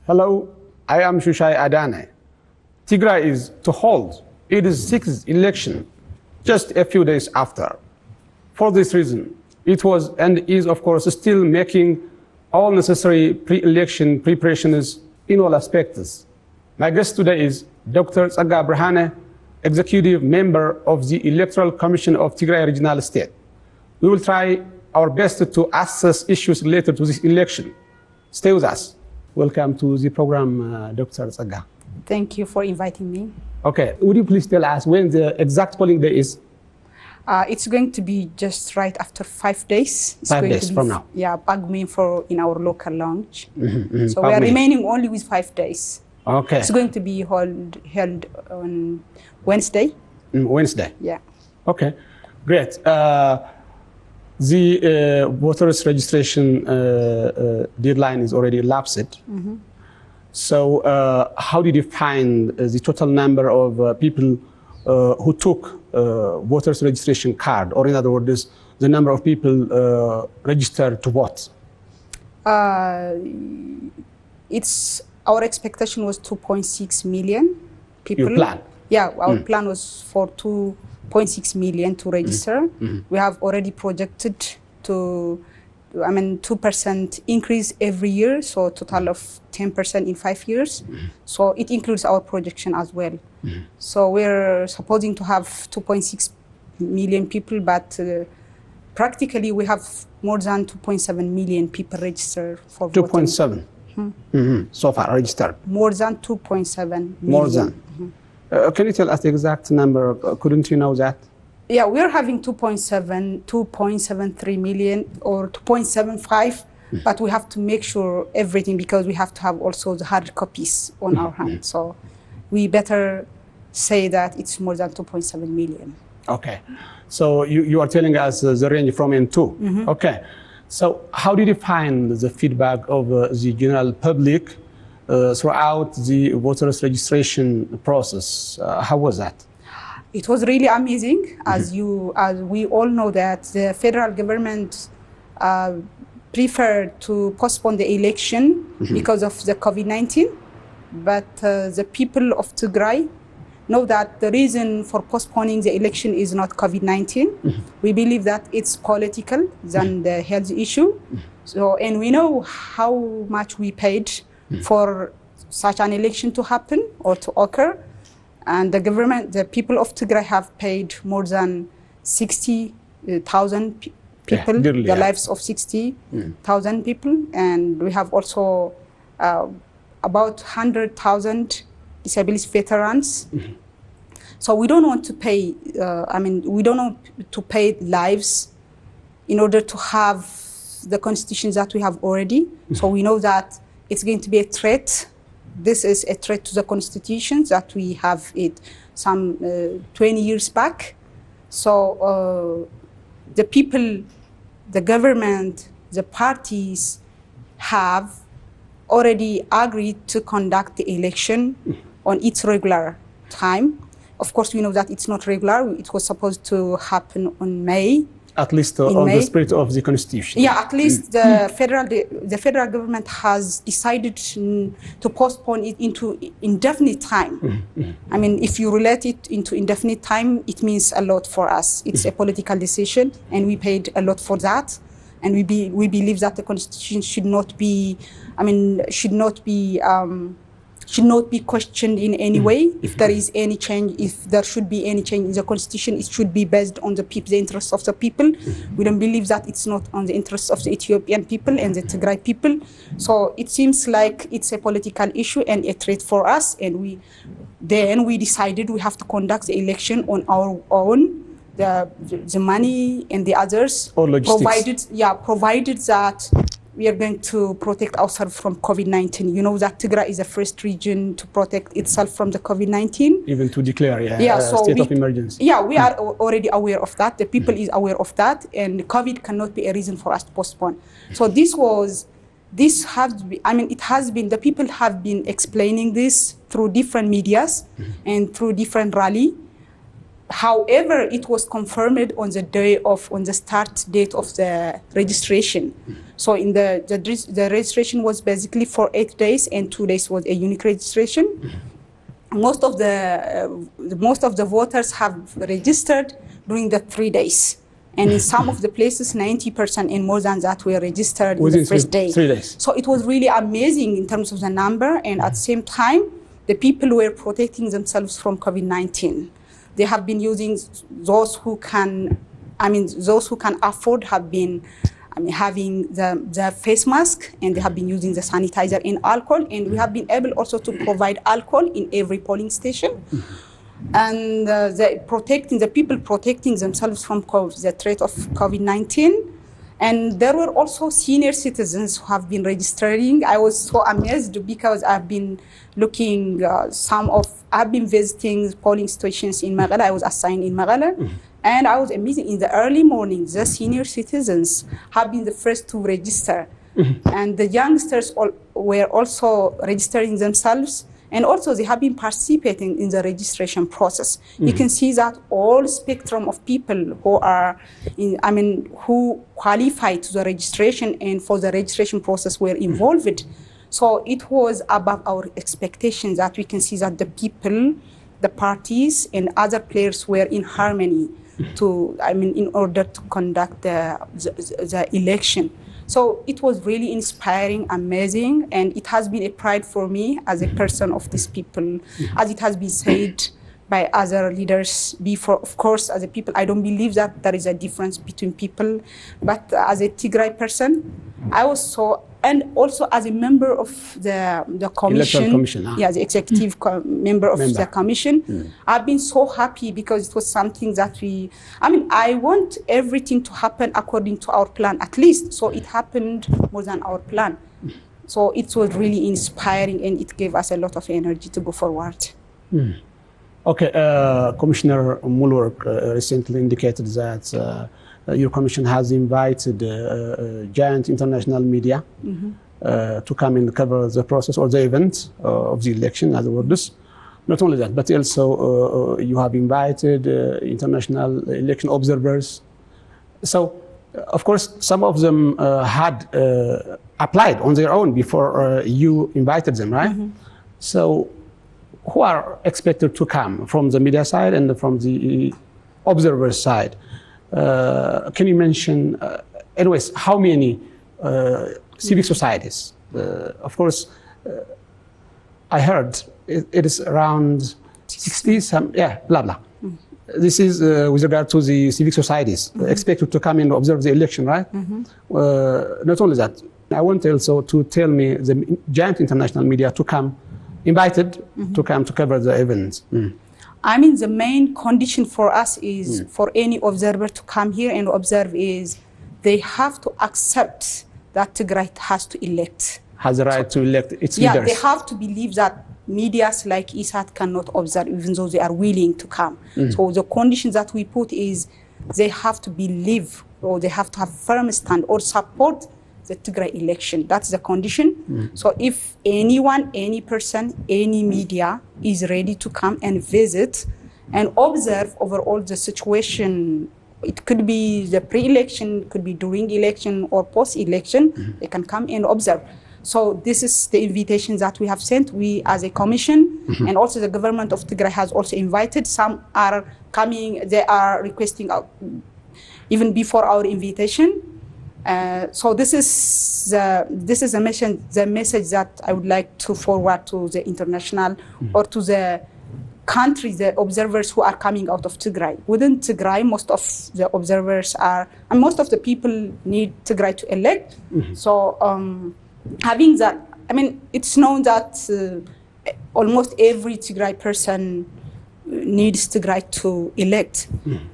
Hello, I am Shushai Adane. Tigray is to hold its sixth election just a few days after. For this reason, it was and is, of course, still making all necessary pre-election preparations in all aspects. My guest today is Dr. Tsega, Executive Member of the Electoral Commission of Tigray Regional State. We will try our best to assess issues related to this election. Stay with us. Welcome to the program, Dr. Tsega. Thank you for inviting me. Okay, would you please tell us when the exact polling day is? It's going to be just right after 5 days. It's 5 going days to be, from now? Yeah, Pagme in our local lounge. So Pagme. we are remaining only with 5 days. Okay. It's going to be held on Wednesday. Wednesday? Yeah. Okay, great. The voters registration deadline is already elapsed. So how did you find the total number of people who took voters registration card, or in other words, the number of people registered to vote? Our expectation was 2.6 million people. Your plan? Yeah, our plan was for 2.6 million to register. We have already projected to, 2% increase every year, so a total of 10% in 5 years. So it includes our projection as well. So we're supposing to have 2.6 million people, but practically we have more than 2.7 million people registered for voting. 2.7 so far registered? More than 2.7 million. More than. Can you tell us the exact number? Couldn't you know that? Yeah, we're having 2.73 million or 2.75, but we have to make sure everything, because we have to have also the hard copies on our hand. So we better say that it's more than 2.7 million. Okay, so you are telling us the range from and to. Okay, so how did you find the feedback of the general public throughout the voters registration process? How was that? It was really amazing. As we all know that the federal government preferred to postpone the election because of the COVID-19, but the people of Tigray know that the reason for postponing the election is not COVID-19. We believe that it's political than the health issue. So, and we know how much we paid for such an election to happen or to occur. And the government, the people of Tigray have paid more than 60,000 people, the lives of 60,000 people. And we have also about 100,000 disability veterans. So we don't want to pay, we don't want to pay lives in order to have the constitution that we have already. So we know that it's going to be a threat. This is a threat to the constitution that we have it some 20 years back. So the people, the government, the parties have already agreed to conduct the election on its regular time. Of course, we know that it's not regular. It was supposed to happen on May. At least on May. The spirit of the constitution. Yeah, at least the federal government has decided to postpone it into indefinite time. If you relate it into indefinite time, it means a lot for us. It's a political decision, and we paid a lot for that. And we believe that the constitution should not be, should not be questioned in any way. If there is any change, if there should be any change in the constitution, it should be based on the interests of the people. We don't believe that it's not on the interests of the Ethiopian people and the Tigray people. So it seems like it's a political issue and a threat for us. And we decided we have to conduct the election on our own. The money and the others, provided that we are going to protect ourselves from COVID-19. You know that Tigray is the first region to protect itself from the COVID-19. Even to declare a state of emergency. Yeah, we are already aware of that. The people is aware of that, and COVID cannot be a reason for us to postpone. So the people have been explaining this through different medias and through different rally. However, it was confirmed on the start date of the registration. So in the registration was basically for 8 days, and 2 days was a unique registration. Most of the voters have registered during the 3 days. And in some of the places, 90% and more than that were registered within the first day. 3 days. So it was really amazing in terms of the number, and at the same time, the people were protecting themselves from COVID-19. They have been using, those who can afford have been having the face mask, and they have been using the sanitizer and alcohol, and we have been able also to provide alcohol in every polling station. And the people protecting themselves from the threat of COVID-19. And there were also senior citizens who have been registering. I was so amazed because I've been looking, I've been visiting polling stations in Magala. I was assigned in Magala. And I was amazed in the early morning, the senior citizens have been the first to register. And the youngsters were also registering themselves. And also they have been participating in the registration process. You can see that all spectrum of people who are, who qualify to the registration and for the registration process were involved. So it was above our expectations that we can see that the people, the parties and other players were in harmony in order to conduct the election. So it was really inspiring, amazing, and it has been a pride for me as a person of these people. As it has been said by other leaders before, of course, as a people, I don't believe that there is a difference between people, but as a Tigray person, I was so, and also as a member of the commission, Electoral Commission, the executive member of the commission, I've been so happy because it was something that I want everything to happen according to our plan, at least. So it happened more than our plan. So it was really inspiring, and it gave us a lot of energy to go forward. Okay, Commissioner Mulwork recently indicated that your commission has invited giant international media to come and cover the process or the event of the election, in other words. Not only that, but also you have invited international election observers. So, of course, some of them had applied on their own before you invited them, right? So, who are expected to come from the media side and from the observer side? Can you mention, anyways, how many civic societies? Of course, I heard it is around 60, blah, blah. This is with regard to the civic societies expected to come and observe the election, right? Not only that, I want also to tell me the giant international media to come, invited to come to cover the event. The main condition for us is for any observer to come here and observe is they have to accept that Tigray has to elect. Has the right to elect its leaders. Yeah, they have to believe that medias like ISAT cannot observe even though they are willing to come. So the conditions that we put is they have to believe, or they have to have firm stand or support the Tigray election. That's the condition. So if anyone, any person, any media is ready to come and visit and observe overall the situation, it could be the pre-election, could be during election or post-election, they can come and observe. So this is the invitation that we have sent. We as a commission and also the government of Tigray has also invited. Some are coming, they are requesting even before our invitation. So this is the message that I would like to forward to the international or to the countries, the observers who are coming out of Tigray. Within Tigray, most of the observers are, and most of the people need Tigray to elect. So having that, it's known that almost every Tigray person needs Tigray to elect.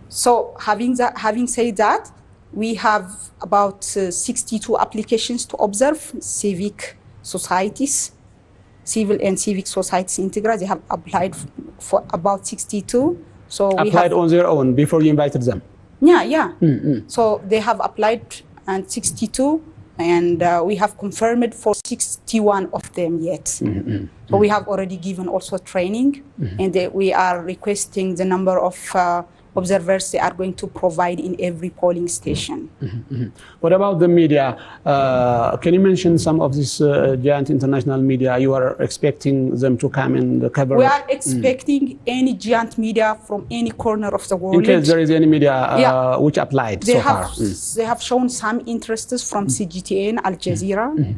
So having said that, we have about 62 applications to observe civic societies, civil and civic societies in Tigray. They have applied for about 62. So applied on their own before you invited them? Yeah. So they have applied and 62, and we have confirmed for 61 of them yet. So we have already given also training, and we are requesting the number of observers they are going to provide in every polling station. What about the media? Can you mention some of these giant international media you are expecting them to come and cover? We are expecting any giant media from any corner of the world. In case there is any media which applied so far. They have shown some interests from CGTN, Al Jazeera,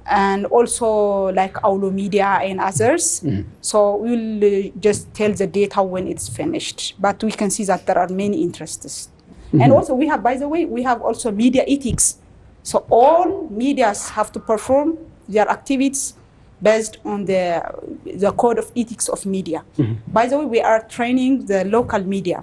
and also like Aulo Media and others. So we will just tell the data when it's finished. But we can see that there are many interests. And also we have, by the way, we have also media ethics. So all medias have to perform their activities based on the code of ethics of media. By the way, we are training the local media.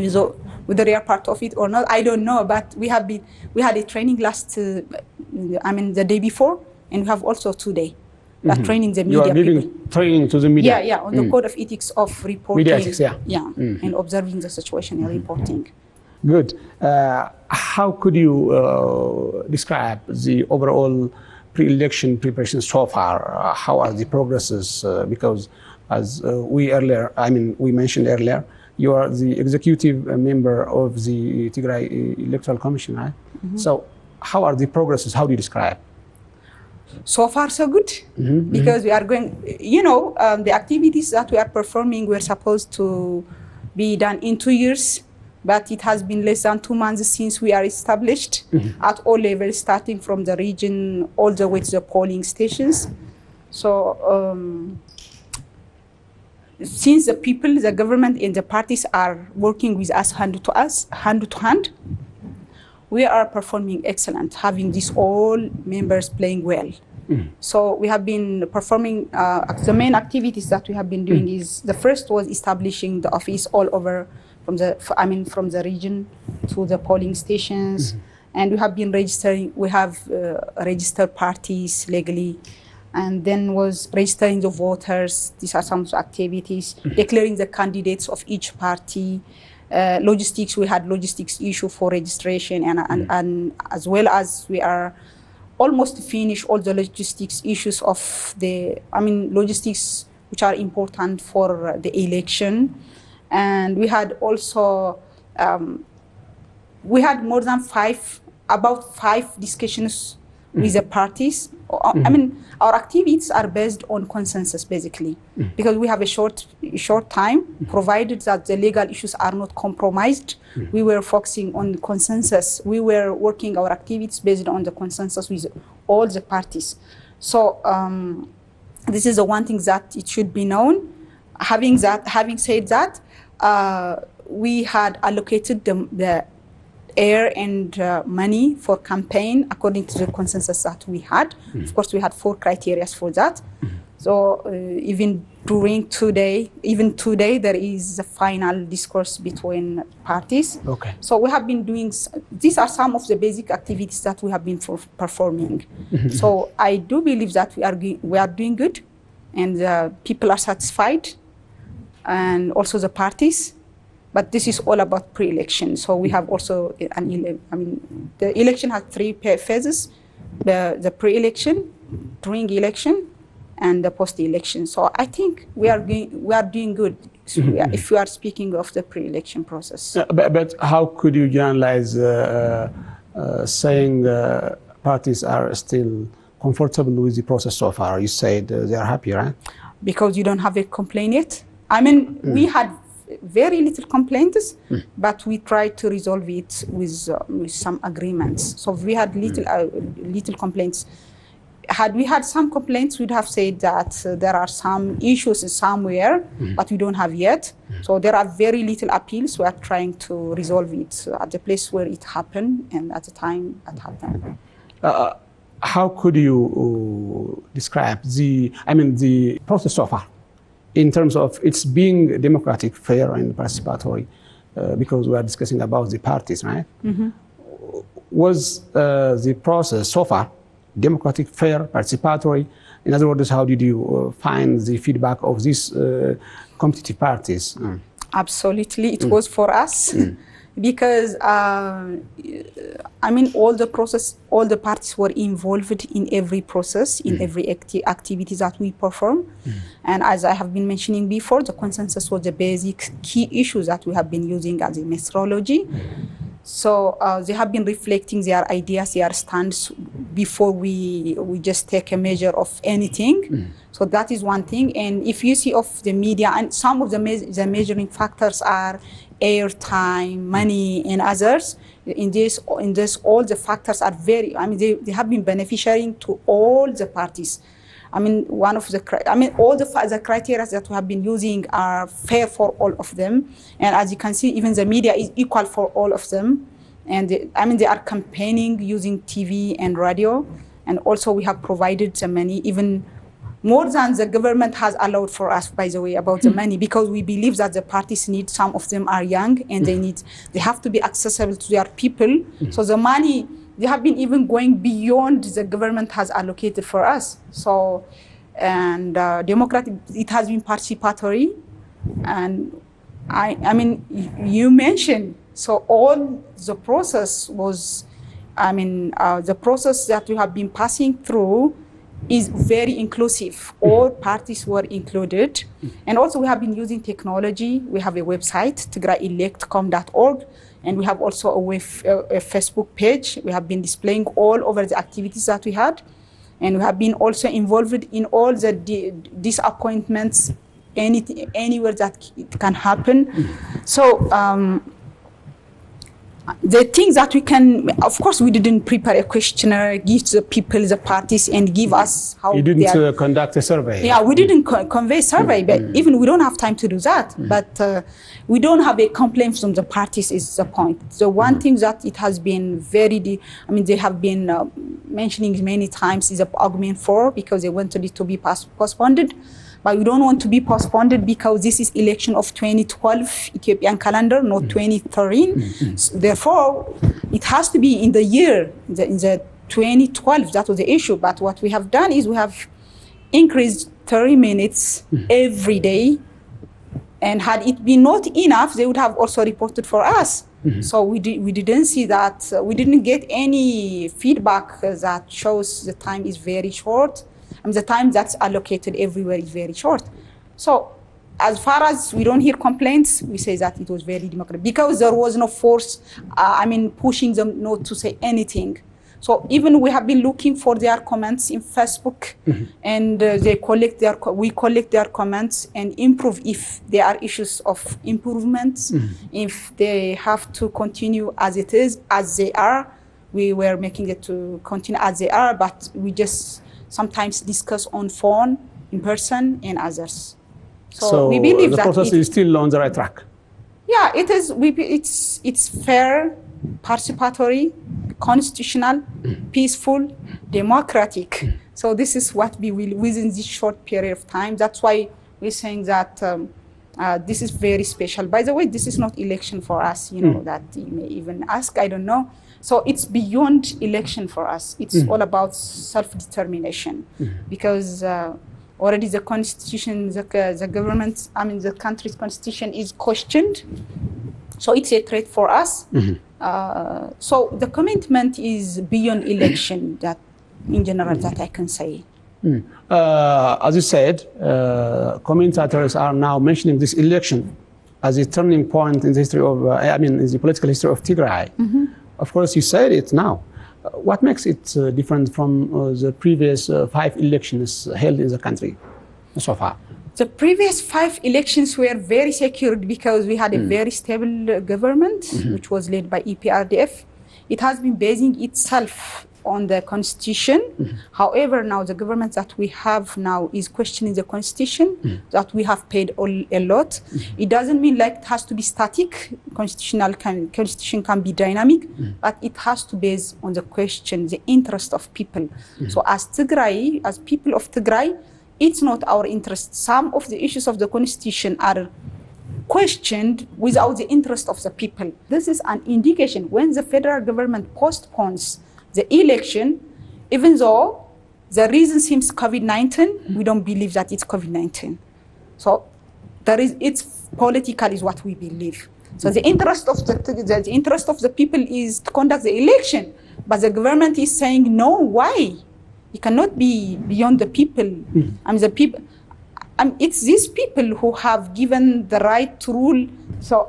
So whether they are part of it or not, I don't know. But we had a training the day before, and we have also today. We are training the media. You are giving training to the media. Yeah, on the code of ethics of reporting. Media ethics, and observing the situation and reporting. Good. How could you describe the overall pre-election preparation so far? How are the progresses? Because as we mentioned earlier, you are the executive member of the Tigray Electoral Commission, right? So how are the progresses? How do you describe? So far, so good. Because we are going, the activities that we are performing were supposed to be done in 2 years, but it has been less than 2 months since we are established at all levels, starting from the region all the way to the polling stations. So since the people, the government and the parties are working with us, hand to hand, we are performing excellent, having these all members playing well. So we have been performing, the main activities that we have been doing is, the first was establishing the office all over from the region to the polling stations. And we have been registering, we have registered parties legally, and then was registering the voters. These are some of the activities, declaring the candidates of each party. Logistics, we had logistics issue for registration, and as well as we are almost finished all the logistics issues of logistics which are important for the election. And we had also, we had more than about five discussions with the parties. Our activities are based on consensus, basically, because we have a short time, provided that the legal issues are not compromised. We were focusing on consensus. We were working our activities based on the consensus with all the parties. So this is the one thing that it should be known. Having said that, we had allocated the air and money for campaign according to the consensus that we had. Of course, we had 4 criteria for that. So even today, there is a final discourse between parties. Okay. So we have been doing, these are some of the basic activities that we have been performing. So I do believe that we are doing good, and people are satisfied, and also the parties. But this is all about pre-election. So we have also, the election has 3 phases: the pre-election, during election, and the post-election. So I think we are doing good. So if we are speaking of the pre-election process. But how could you generalize saying parties are still comfortable with the process so far? You said they are happy, right? Because you don't have a complaint yet. We had very little complaints, but we tried to resolve it with some agreements. So we had little complaints. Had we had some complaints, we'd have said that there are some issues somewhere, but we don't have yet. So there are very little appeals. We are trying to resolve it at the place where it happened and at the time it happened. How could you describe the process so far, in terms of its being democratic, fair, and participatory? Because we are discussing about the parties, right? Was the process so far democratic, fair, participatory? In other words, how did you find the feedback of these competitive parties? Absolutely, it was for us. because I mean, all the parties were involved in every process, in every activity that we perform. And as I have been mentioning before, the consensus was the basic key issues that we have been using as a methodology. So they have been reflecting their ideas, their stands before we just take a measure of anything. So that is one thing. And if you see of the media, and some of the measuring factors are airtime, money, and others. In this, all the factors are very, I mean, they have been beneficiating to all the parties. I mean, all the criteria that we have been using are fair for all of them. And as you can see, even the media is equal for all of them. And they are campaigning using TV and radio. And also we have provided the money, even more than the government has allowed for us, by the way, about the money, because we believe that the parties need, some of them are young, and they have to be accessible to their people. So the money, they have been even going beyond the government has allocated for us. So, and democratic, it has been participatory. And I mean, you mentioned, so all the process was, the process that we have been passing through is very inclusive. All parties were included. And also we have been using technology. We have a website, tigrayelectcom.org, and we have also a Facebook page. We have been displaying all over the activities that we had. And we have been also involved in all the disappointments, anywhere that it can happen. So, the things that we can, of course, we didn't prepare a questionnaire, give to the people, the parties, and give us how. You didn't conduct a survey. Yeah, we didn't convey survey, but even we don't have time to do that. But we don't have a complaint from the parties is the point. The one thing that it has been they have been mentioning many times is the argument for, because they wanted it to be postponed. But we don't want to be postponed because this is election of 2012 Ethiopian calendar, not 2013. So therefore, it has to be in the year, in the 2012, that was the issue. But what we have done is we have increased 30 minutes every day. And had it been not enough, they would have also reported for us. So we didn't see that, we didn't get any feedback that shows the time is very short. The time that's allocated everywhere is very short. So as far as we don't hear complaints, we say that it was very democratic because there was no force, pushing them not to say anything. So even we have been looking for their comments in Facebook, and we collect their comments and improve if there are issues of improvements. If they have to continue as it is, as they are, we were making it to continue as they are, but we just sometimes discuss on phone, in person, and others. So we believe the process is still on the right track. Yeah, it is. It's fair, participatory, constitutional, peaceful, democratic. So this is what we will within this short period of time. That's why we're saying that this is very special. By the way, this is not election for us. You know that you may even ask. I don't know. So it's beyond election for us. It's all about self-determination, because already the constitution, the government, the country's constitution is questioned. So it's a threat for us. So the commitment is beyond election, that in general, that I can say. As you said, commentators are now mentioning this election as a turning point in the history of, in the political history of Tigray. Of course, you said it now. What makes it different from the previous 5 elections held in the country so far? The previous 5 elections were very secured because we had a very stable government, which was led by EPRDF. It has been basing itself on the constitution. However, now the government that we have now is questioning the constitution, that we have paid a lot. It doesn't mean like it has to be static. Constitution can be dynamic, but it has to base on the question, the interest of people. So as Tigray, as people of Tigray, it's not our interest. Some of the issues of the constitution are questioned without the interest of the people. This is an indication when the federal government postpones the election, even though the reason seems COVID-19, we don't believe that it's COVID-19. So it's political is what we believe. So the interest of the interest of the people is to conduct the election, but the government is saying no. Why? It cannot be beyond the people. The people. It's these people who have given the right to rule. So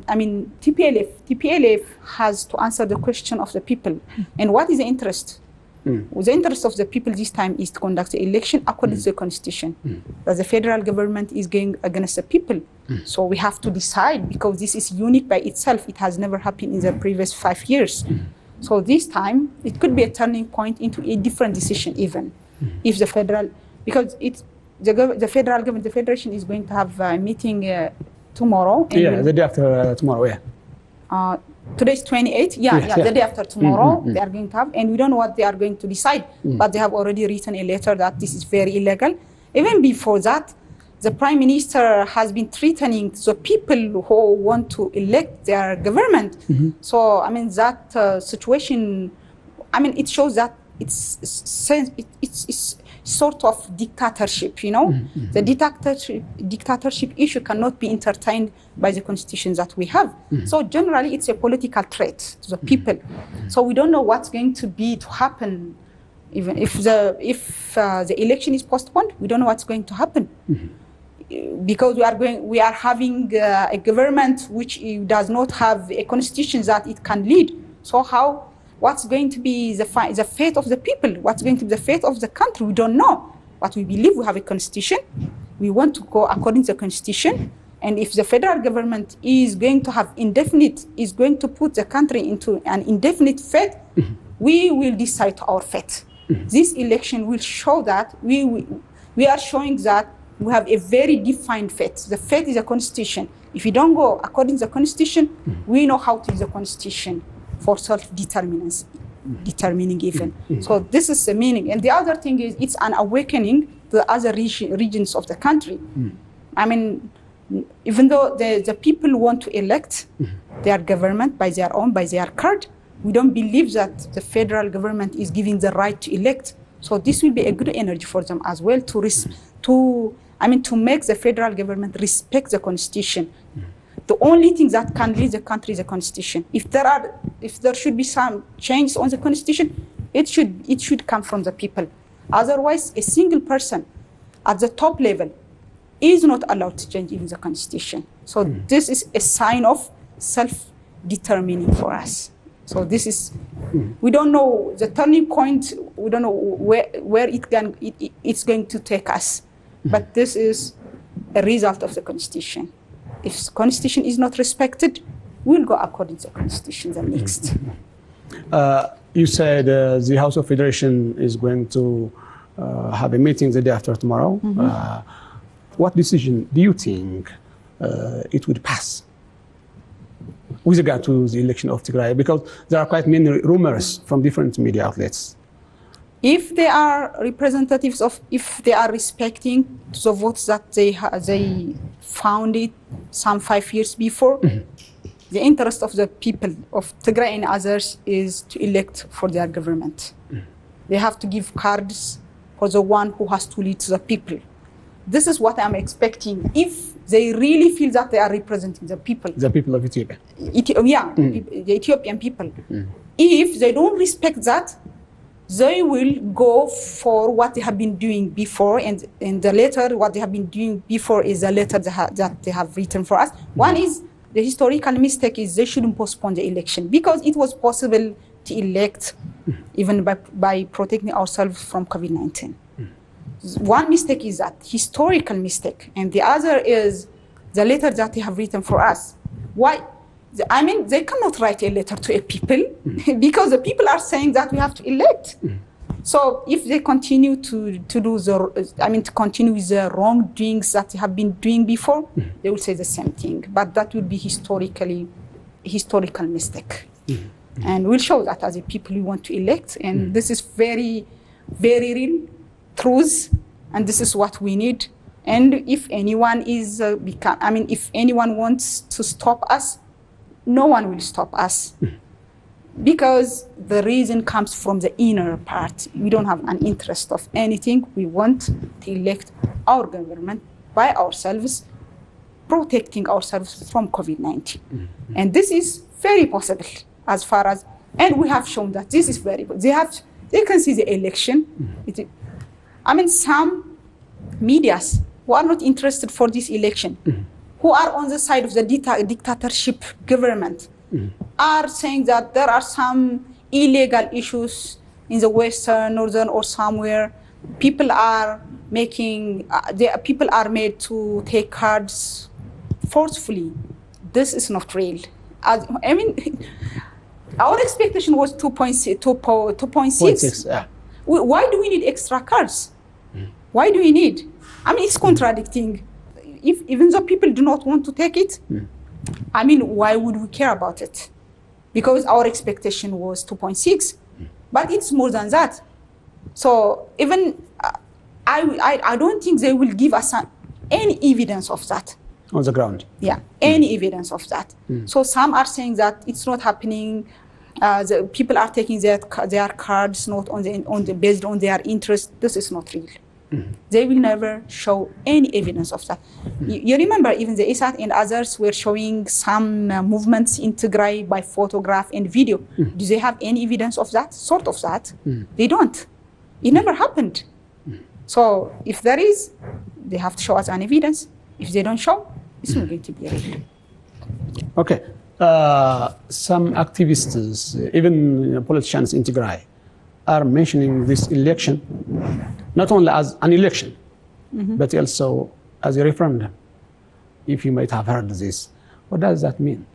TPLF has to answer the question of the people. And what is the interest? The interest of the people this time is to conduct the election according to the constitution. That the federal government is going against the people. So we have to decide, because this is unique by itself. It has never happened in the previous 5 years. So this time it could be a turning point into a different decision even. If the federal, because it's the federal government, the federation is going to have a meeting tomorrow. And the day after tomorrow, Today's 28th, the day after tomorrow they are going to have, and we don't know what they are going to decide, but they have already written a letter that this is very illegal. Even before that, the Prime Minister has been threatening the people who want to elect their government. So, that situation, it shows that it's sort of dictatorship, you know. The dictatorship issue cannot be entertained by the constitution that we have. So generally, it's a political threat to the people. So we don't know what's going to happen. Even if the election is postponed, we don't know what's going to happen. Because we are having a government which does not have a constitution that it can lead. So what's going to be the fate of the people? What's going to be the fate of the country? We don't know. But we believe we have a constitution. We want to go according to the constitution. And if the federal government is going to put the country into an indefinite fate, we will decide our fate. This election will show that we are showing that we have a very defined fate. The fate is a constitution. If you don't go according to the constitution, we know how to use the constitution for self-determining even. So this is the meaning. And the other thing is it's an awakening to the other regions of the country. Even though the people want to elect their government by their card, we don't believe that the federal government is giving the right to elect. So this will be a good energy for them as well to make the federal government respect the constitution. The only thing that can lead the country is the constitution. If there should be some changes on the constitution, it should come from the people. Otherwise, a single person at the top level is not allowed to change even the constitution. So this is a sign of self-determining for us. So this is, we don't know the turning point. We don't know where it's going to take us. But this is a result of the constitution. If the constitution is not respected, we'll go according to the constitution the next. You said the House of Federation is going to have a meeting the day after tomorrow. What decision do you think it would pass with regard to the election of Tigray? Because there are quite many rumors from different media outlets. If they are representatives if they are respecting the votes that they founded some 5 years before, the interest of the people of Tigray and others is to elect for their government. They have to give cards for the one who has to lead to the people. This is what I'm expecting. If they really feel that they are representing the people. The people of Ethiopia. The Ethiopian people. If they don't respect that, they will go for what they have been doing before, and the letter, what they have been doing before is the letter that they have written for us. One is the historical mistake is they shouldn't postpone the election, because it was possible to elect even by protecting ourselves from COVID-19. One mistake is that historical mistake, and the other is the letter that they have written for us. Why? They cannot write a letter to a people because the people are saying that we have to elect. So if they continue to continue with the wrongdoings that they have been doing before, they will say the same thing. But that will be historical mistake. And we'll show that as a people we want to elect. And this is very, very real truth. And this is what we need. And if anyone if anyone wants to stop us, no one will stop us, because the reason comes from the inner part. We don't have an interest of anything. We want to elect our government by ourselves protecting ourselves from COVID-19. And this is very possible as far as, and we have shown that this is very good. They can see the election. Some medias who are not interested for this election, who are on the side of the dictatorship government, are saying that there are some illegal issues in the western, northern, or somewhere. People are made to take cards forcefully. This is not real. Our expectation was 2.6. Yeah. Why do we need extra cards? Why do we need? It's contradicting. If even though people do not want to take it, why would we care about it? Because our expectation was 2.6, but it's more than that. So even I don't think they will give us any evidence of that. On the ground. Yeah, any evidence of that. So some are saying that it's not happening. The people are taking their cards not based on their interest. This is not real. They will never show any evidence of that. You remember even the ISAT and others were showing some movements in Tigray by photograph and video. Do they have any evidence of that? Sort of that? They don't. It never happened. So if there is, they have to show us an evidence. If they don't show, it's not going to be real. Okay. Some activists, even politicians in Tigray, are mentioning this election not only as an election, but also as a referendum. If you might have heard this, what does that mean?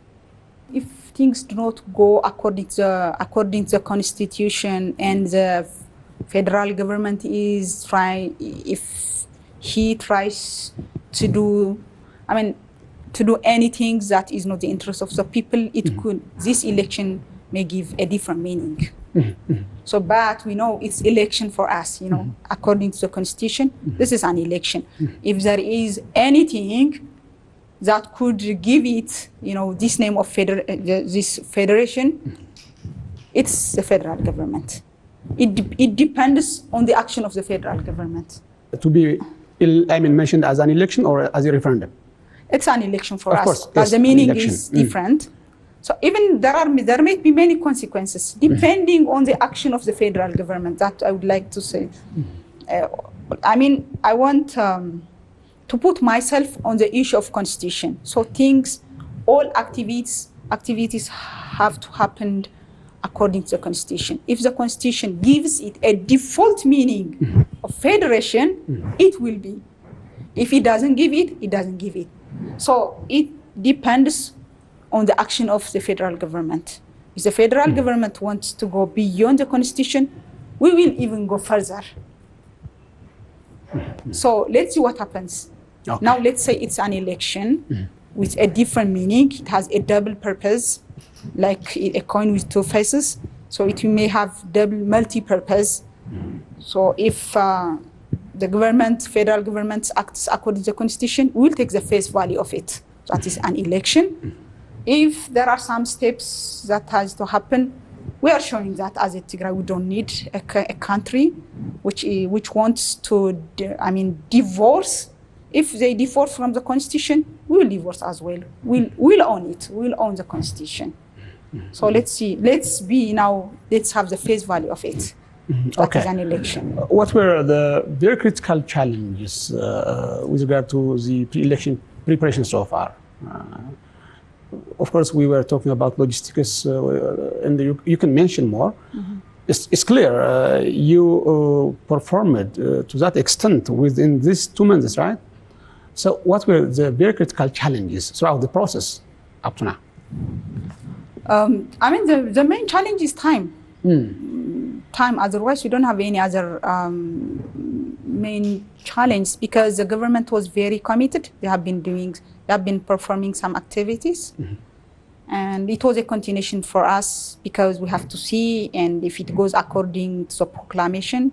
If things do not go according to the constitution, and the federal government is if he tries to do, anything that is not the interest of the people, this election may give a different meaning. So, but we know it's election for us, according to the constitution, this is an election. If there is anything that could give it, this name of this federation, it's the federal government. It depends on the action of the federal government. To be, mentioned as an election or as a referendum? It's an election for us, course, but yes, the meaning election. is different. So even there may be many consequences depending on the action of the federal government. That I would like to say. I want to put myself on the issue of constitution. So all activities have to happen according to the constitution. If the constitution gives it a default meaning of federation, it will be. If it doesn't give it, it doesn't give it. So it depends on the action of the federal government. If the federal government wants to go beyond the constitution, we will even go further. So let's see what happens. Okay. Now let's say it's an election with a different meaning. It has a double purpose, like a coin with two faces. So it may have double multi-purpose. So if the federal government acts according to the constitution, we will take the face value of it. That is an election. If there are some steps that has to happen, we are showing that as a Tigray, we don't need a country which wants to, divorce. If they divorce from the constitution, we will divorce as well. We'll own it. We'll own the constitution. So let's have the face value of it. That is an election. What were the very critical challenges with regard to the pre-election preparation so far? Of course, we were talking about logistics, and you can mention more. It's clear you performed to that extent within these 2 months, right? So what were the very critical challenges throughout the process up to now? The main challenge is time. Time, otherwise we don't have any other main challenge, because the government was very committed. They have been performing some activities, and it was a continuation for us, because we have to see, and if it goes according to the proclamation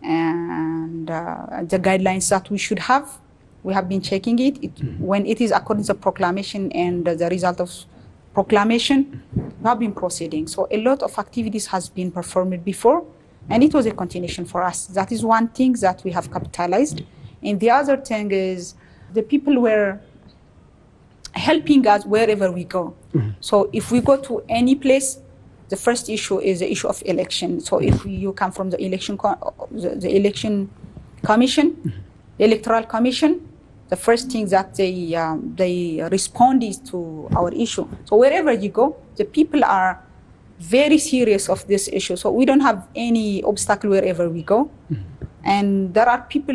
and the guidelines that we should have, we have been checking it. When it is according to the proclamation and the result of proclamation, we have been proceeding. So a lot of activities has been performed before, and it was a continuation for us. That is one thing that we have capitalized. And the other thing is the people were helping us wherever we go. So if we go to any place, the first issue is the issue of election. So if you come from the election commission, the electoral commission, the first thing that they respond is to our issue. So wherever you go, the people are very serious of this issue. So we don't have any obstacle wherever we go. And there are people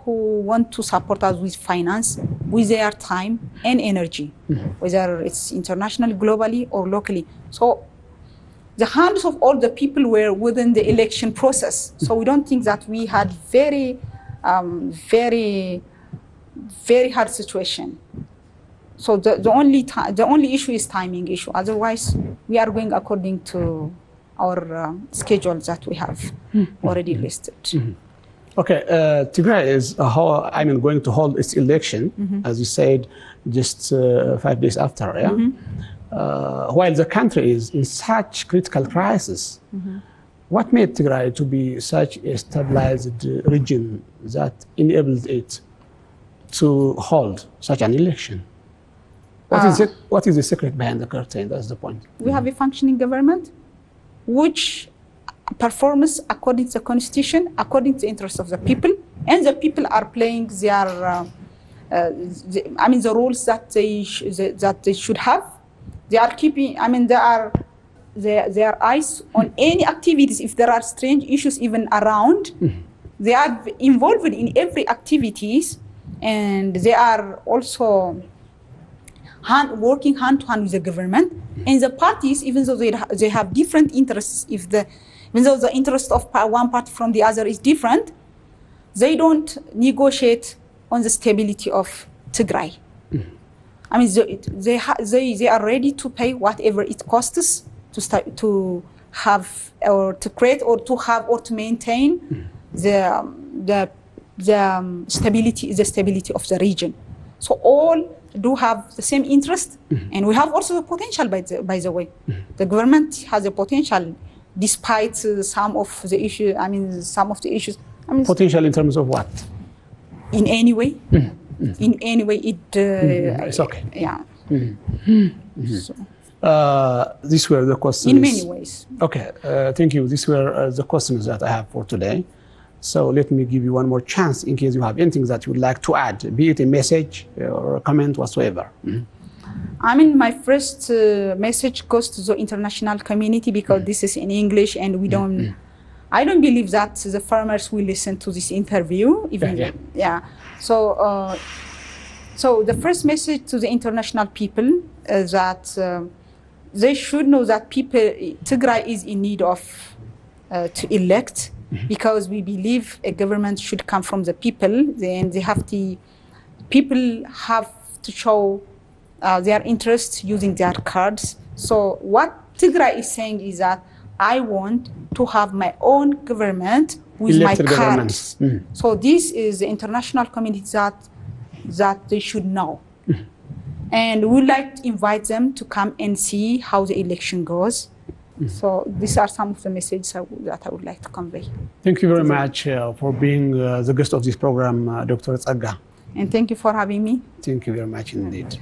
who want to support us with finance, with their time and energy, whether it's internationally, globally, or locally. So the hands of all the people were within the election process. So we don't think that we had very hard situation. So the only issue is timing issue. Otherwise, we are going according to our schedule that we have already listed. Okay, Tigray is going to hold its election, as you said, just 5 days after. Yeah. While the country is in such critical crisis, what made Tigray to be such a stabilized region that enabled it to hold such an election? What is the secret behind the curtain? That's the point. We have a functioning government which performs according to the constitution, according to the interests of the people, and the people are playing their, the roles that they should have. They are keeping, their eyes on any activities. If there are strange issues even around, they are involved in every activities, and they are also working hand to hand with the government and the parties, even though they have different interests. Even though the interest of one party from the other is different, they don't negotiate on the stability of Tigray. They are ready to pay whatever it costs to have or to create or to have or to maintain the stability of the region. So all do have the same interest, and we have also the potential. By the way, the government has a potential, despite some of the issues. Potential in terms of what? In any way. In any way, it's okay. Yeah. So. These were the questions. In many ways. Okay, thank you. These were the questions that I have for today. So let me give you one more chance in case you have anything that you would like to add, be it a message or a comment whatsoever. My first message goes to the international community, because this is in English, and we don't. I don't believe that the farmers will listen to this interview. So the first message to the international people is that they should know that Tigray is in need of to elect, because we believe a government should come from the people. Then people have to show their interest using their cards. So what Tigray is saying is that I want to have my own government with elected my cards. So this is the international community that they should know. And we would like to invite them to come and see how the election goes. So these are some of the messages that I would like to convey. Thank you very much for being the guest of this program, Dr. Tsega. And thank you for having me. Thank you very much indeed.